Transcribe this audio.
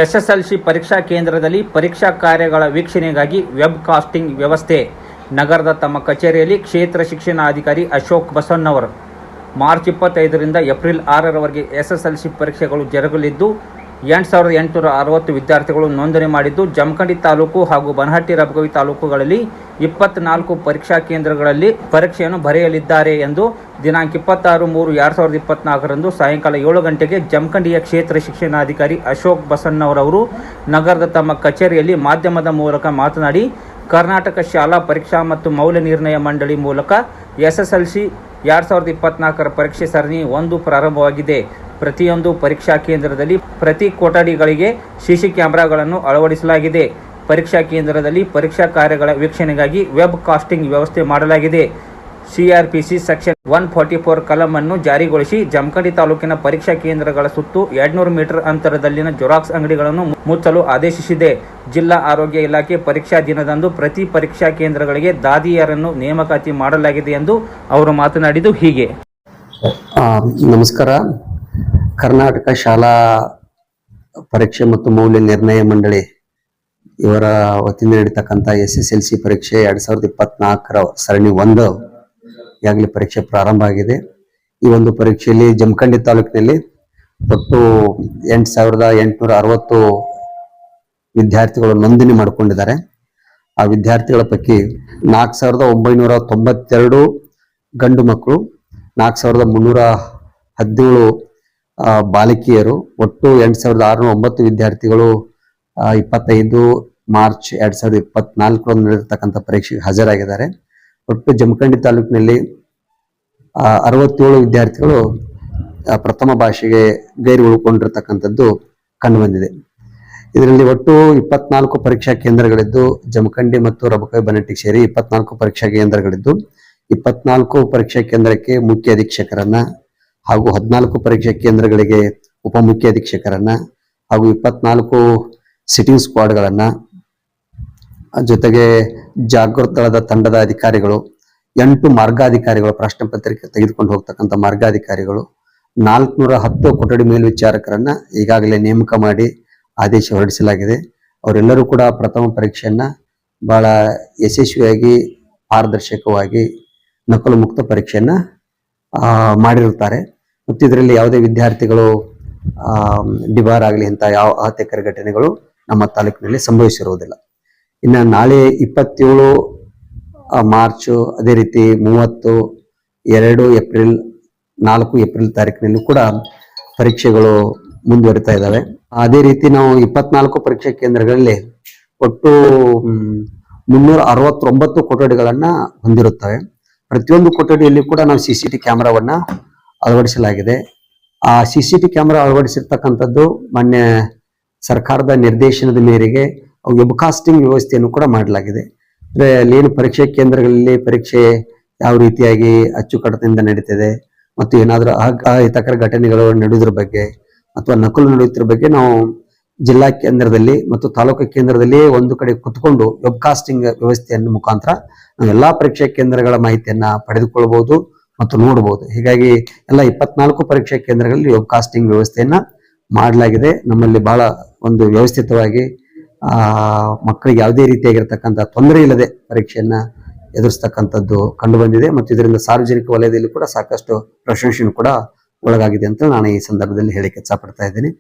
SSLC ಪರೀಕ್ಷಾ ಕೇಂದ್ರದಲ್ಲಿ ಪರೀಕ್ಷಾ ಕಾರ್ಯಗಳ ವೀಕ್ಷಣೆಗಾಗಿ ವೆಬ್ ಕಾಸ್ಟಿಂಗ್ ವ್ಯವಸ್ಥೆ. ನಗರದ ತಮ್ಮ ಕಚೇರಿಯಲ್ಲಿ ಕ್ಷೇತ್ರ ಶಿಕ್ಷಣಾಧಿಕಾರಿ ಅಶೋಕ್ ಬಸವಣ್ಣವರು ಮಾರ್ಚ್ 25ರಿಂದ ಏಪ್ರಿಲ್ 6ರವರೆಗೆ ಎಸ್ಎಸ್ಎಲ್ಸಿ ಪರೀಕ್ಷೆಗಳು ಜರುಗಲಿದ್ದು 8860 ವಿದ್ಯಾರ್ಥಿಗಳು ನೋಂದಣಿ ಮಾಡಿದ್ದು, ಜಮಖಂಡಿ ತಾಲೂಕು ಹಾಗೂ ಬನಹಟ್ಟಿ ರಬಕವಿ ತಾಲೂಕುಗಳಲ್ಲಿ 24 ಪರೀಕ್ಷಾ ಕೇಂದ್ರಗಳಲ್ಲಿ ಪರೀಕ್ಷೆಯನ್ನು ಬರೆಯಲಿದ್ದಾರೆ ಎಂದು ದಿನಾಂಕ 26/3/2024ರಂದು ಸಾಯಂಕಾಲ 7 ಗಂಟೆಗೆ ಜಮಖಂಡಿಯ ಕ್ಷೇತ್ರ ಶಿಕ್ಷಣಾಧಿಕಾರಿ ಅಶೋಕ್ ಬಸವಣ್ಣರವರು ನಗರದ ತಮ್ಮ ಕಚೇರಿಯಲ್ಲಿ ಮಾಧ್ಯಮದ ಮೂಲಕ ಮಾತನಾಡಿ, ಕರ್ನಾಟಕ ಶಾಲಾ ಪರೀಕ್ಷಾ ಮತ್ತು ಮೌಲ್ಯ ನಿರ್ಣಯ ಮಂಡಳಿ ಮೂಲಕ ಎಸ್ಎಸ್ಎಲ್ಸಿ 2024ರ ಪರೀಕ್ಷೆ ಸರಣಿ 1 ಪ್ರಾರಂಭವಾಗಿದೆ. ಪ್ರತಿಯೊಂದು ಪರೀಕ್ಷಾ ಕೇಂದ್ರದಲ್ಲಿ ಪ್ರತಿ ಕೊಠಡಿಗಳಿಗೆ ಸಿಸಿ ಕ್ಯಾಮೆರಾಗಳನ್ನು ಅಳವಡಿಸಲಾಗಿದೆ. ಪರೀಕ್ಷಾ ಕೇಂದ್ರದಲ್ಲಿ ಪರೀಕ್ಷಾ ಕಾರ್ಯಗಳ ವೀಕ್ಷಣೆಗಾಗಿ ವೆಬ್ ಕಾಸ್ಟಿಂಗ್ ವ್ಯವಸ್ಥೆ ಮಾಡಲಾಗಿದೆ. ಸಿಆರ್ಪಿಸಿ ಸೆಕ್ಷನ್ 144 ಕಲಂ ಅನ್ನು ಜಾರಿಗೊಳಿಸಿ ಜಮಖಂಡಿ ತಾಲೂಕಿನ ಪರೀಕ್ಷಾ ಕೇಂದ್ರಗಳ ಸುತ್ತು 200 ಮೀಟರ್ ಅಂತರದಲ್ಲಿನ ಜೆರಾಕ್ಸ್ ಅಂಗಡಿಗಳನ್ನು ಮುಚ್ಚಲು ಆದೇಶಿಸಿದೆ. ಜಿಲ್ಲಾ ಆರೋಗ್ಯ ಇಲಾಖೆ ಪರೀಕ್ಷಾ ದಿನದಂದು ಪ್ರತಿ ಪರೀಕ್ಷಾ ಕೇಂದ್ರಗಳಿಗೆ ದಾದಿಯರನ್ನು ನೇಮಕಾತಿ ಮಾಡಲಾಗಿದೆ ಎಂದು ಅವರು ಮಾತನಾಡಿದ್ದು ಹೀಗೆ. ನಮಸ್ಕಾರ. ಕರ್ನಾಟಕ ಶಾಲಾ ಪರೀಕ್ಷೆ ಮತ್ತು ಮೌಲ್ಯ ನಿರ್ಣಯ ಮಂಡಳಿ ಇವರ ವತಿಯಿಂದ ನಡೀತಕ್ಕಂಥ SSLC ಪರೀಕ್ಷೆ 2024ರ ಸರಣಿ 1 ಈಗಾಗಲೇ ಪರೀಕ್ಷೆ ಪ್ರಾರಂಭ ಆಗಿದೆ. ಈ ಒಂದು ಪರೀಕ್ಷೆಯಲ್ಲಿ ಜಮಖಂಡಿ ತಾಲೂಕಿನಲ್ಲಿ ಒಟ್ಟು 8860 ವಿದ್ಯಾರ್ಥಿಗಳು ನೋಂದಣಿ ಮಾಡಿಕೊಂಡಿದ್ದಾರೆ. ಆ ವಿದ್ಯಾರ್ಥಿಗಳ ಪೈಕಿ 4992 ಗಂಡು ಮಕ್ಕಳು, 4317 ಬಾಲಕಿಯರು, ಒಟ್ಟು 8609 ವಿದ್ಯಾರ್ಥಿಗಳು 25 ಮಾರ್ಚ್ 2024ರಂದು ನಡೆದಿರ್ತಕ್ಕಂಥ ಪರೀಕ್ಷೆಗೆ ಹಾಜರಾಗಿದ್ದಾರೆ. ಒಟ್ಟು ಜಮಖಂಡಿ ತಾಲೂಕಿನಲ್ಲಿ 67 ವಿದ್ಯಾರ್ಥಿಗಳು ಪ್ರಥಮ ಭಾಷೆಗೆ ಗೈರು ಉಳ್ಕೊಂಡಿರ್ತಕ್ಕಂಥದ್ದು ಕಂಡು ಬಂದಿದೆ. ಇದರಲ್ಲಿ ಒಟ್ಟು 24 ಪರೀಕ್ಷಾ ಕೇಂದ್ರಗಳಿದ್ದು, ಜಮಖಂಡಿ ಮತ್ತು ರಬಕವಿ ಬನಹಟ್ಟಿ ಸೇರಿ 24 ಪರೀಕ್ಷಾ ಕೇಂದ್ರಗಳಿದ್ದು, 24 ಪರೀಕ್ಷಾ ಕೇಂದ್ರಕ್ಕೆ ಮುಖ್ಯ ಅಧೀಕ್ಷಕರನ್ನ ಹಾಗೂ 14 ಪರೀಕ್ಷಾ ಕೇಂದ್ರಗಳಿಗೆ ಉಪಮುಖ್ಯ ಅಧೀಕ್ಷಕರನ್ನ ಹಾಗೂ 24 ಸಿಟ್ಟಿಂಗ್ ಸ್ಕ್ವಾಡ್ಗಳನ್ನ, ಜೊತೆಗೆ ಜಾಗೃತಳದ ತಂಡದ ಅಧಿಕಾರಿಗಳು, 8 ಮಾರ್ಗಾಧಿಕಾರಿಗಳು, ಪ್ರಶ್ನೆ ಪತ್ರಿಕೆ ತೆಗೆದುಕೊಂಡು ಹೋಗ್ತಕ್ಕಂಥ ಮಾರ್ಗಾಧಿಕಾರಿಗಳು, 410 ಕೊಠಡಿ ಮೇಲ್ವಿಚಾರಕರನ್ನ ಈಗಾಗಲೇ ನೇಮಕ ಮಾಡಿ ಆದೇಶ ಹೊರಡಿಸಲಾಗಿದೆ. ಅವರೆಲ್ಲರೂ ಕೂಡ ಪ್ರಥಮ ಪರೀಕ್ಷೆಯನ್ನ ಬಹಳ ಯಶಸ್ವಿಯಾಗಿ ಪಾರದರ್ಶಕವಾಗಿ ನಕಲು ಮುಕ್ತ ಪರೀಕ್ಷೆಯನ್ನ ಮಾಡಿರುತ್ತಾರೆ. ಮತ್ತು ಇದರಲ್ಲಿ ಯಾವುದೇ ವಿದ್ಯಾರ್ಥಿಗಳು ಡಿಬಾರ್ ಆಗಲಿ ಇಂಥ ಯಾವ ಅಹಿತಕರ ಘಟನೆಗಳು ನಮ್ಮ ತಾಲೂಕಿನಲ್ಲಿ ಸಂಭವಿಸಿರುವುದಿಲ್ಲ. ಇನ್ನು ನಾಳೆ 27 ಮಾರ್ಚ್, ಅದೇ ರೀತಿ 30, 2 ಏಪ್ರಿಲ್, 4 ಏಪ್ರಿಲ್ ತಾರೀಕಿನಲ್ಲೂ ಕೂಡ ಪರೀಕ್ಷೆಗಳು ಮುಂದುವರಿತಾ ಇದ್ದಾವೆ. ಅದೇ ರೀತಿ ನಾವು 24 ಪರೀಕ್ಷಾ ಕೇಂದ್ರಗಳಲ್ಲಿ ಒಟ್ಟು 369 ಕೊಠಡಿಗಳನ್ನ ಹೊಂದಿರುತ್ತವೆ. ಪ್ರತಿಯೊಂದು ಕೊಠಡಿಯಲ್ಲಿ ಕೂಡ ನಾವು CCTV ಕ್ಯಾಮೆರಾವನ್ನ ಅಳವಡಿಸಲಾಗಿದೆ. ಆ CCTV ಕ್ಯಾಮೆರಾ ಅಳವಡಿಸಿರ್ತಕ್ಕಂಥದ್ದು ಮಾನ್ಯ ಸರ್ಕಾರದ ನಿರ್ದೇಶನದ ಮೇರೆಗೆ ವೆಬ್ ಕಾಸ್ಟಿಂಗ್ ವ್ಯವಸ್ಥೆಯನ್ನು ಕೂಡ ಮಾಡಲಾಗಿದೆ. ಅಂದ್ರೆ ಅಲ್ಲೇನು ಪರೀಕ್ಷಾ ಕೇಂದ್ರಗಳಲ್ಲಿ ಪರೀಕ್ಷೆ ಯಾವ ರೀತಿಯಾಗಿ ಅಚ್ಚುಕಟ್ಟದಿಂದ ನಡೀತಿದೆ ಮತ್ತು ಏನಾದರೂ ಅಹಿತಕರ ಘಟನೆಗಳು ನಡೆಯುವುದ್ರ ಬಗ್ಗೆ ಅಥವಾ ನಕಲು ನಡೆಯುತ್ತಿರೋ ಬಗ್ಗೆ ನಾವು ಜಿಲ್ಲಾ ಕೇಂದ್ರದಲ್ಲಿ ಮತ್ತು ತಾಲೂಕು ಕೇಂದ್ರದಲ್ಲಿ ಒಂದು ಕಡೆ ಕುತ್ಕೊಂಡು ವೆಬ್ ಕಾಸ್ಟಿಂಗ್ ವ್ಯವಸ್ಥೆಯನ್ನು ಮುಖಾಂತರ ನಾವು ಎಲ್ಲಾ ಪರೀಕ್ಷಾ ಕೇಂದ್ರಗಳ ಮಾಹಿತಿಯನ್ನ ಪಡೆದುಕೊಳ್ಳಬಹುದು ಮತ್ತು ನೋಡಬಹುದು. ಹೀಗಾಗಿ ಎಲ್ಲ 24 ಪರೀಕ್ಷಾ ಕೇಂದ್ರಗಳಲ್ಲಿ ವೆಬ್ ಕಾಸ್ಟಿಂಗ್ ವ್ಯವಸ್ಥೆಯನ್ನ ಮಾಡಲಾಗಿದೆ. ನಮ್ಮಲ್ಲಿ ಬಹಳ ಒಂದು ವ್ಯವಸ್ಥಿತವಾಗಿ ಮಕ್ಕಳಿಗೆ ಯಾವುದೇ ರೀತಿಯಾಗಿರ್ತಕ್ಕಂಥ ತೊಂದರೆ ಇಲ್ಲದೆ ಪರೀಕ್ಷೆಯನ್ನ ಎದುರಿಸ್ತಕ್ಕಂಥದ್ದು ಕಂಡು ಬಂದಿದೆ. ಮತ್ತು ಇದರಿಂದ ಸಾರ್ವಜನಿಕ ವಲಯದಲ್ಲಿ ಕೂಡ ಸಾಕಷ್ಟು ಪ್ರಶಂಸೆಯನ್ನು ಕೂಡ ಒಳಗಾಗಿದೆ ಅಂತ ನಾನು ಈ ಸಂದರ್ಭದಲ್ಲಿ ಹೇಳಿಕೆ ಇಚ್ಛಪಡ್ತಾ ಇದ್ದೀನಿ.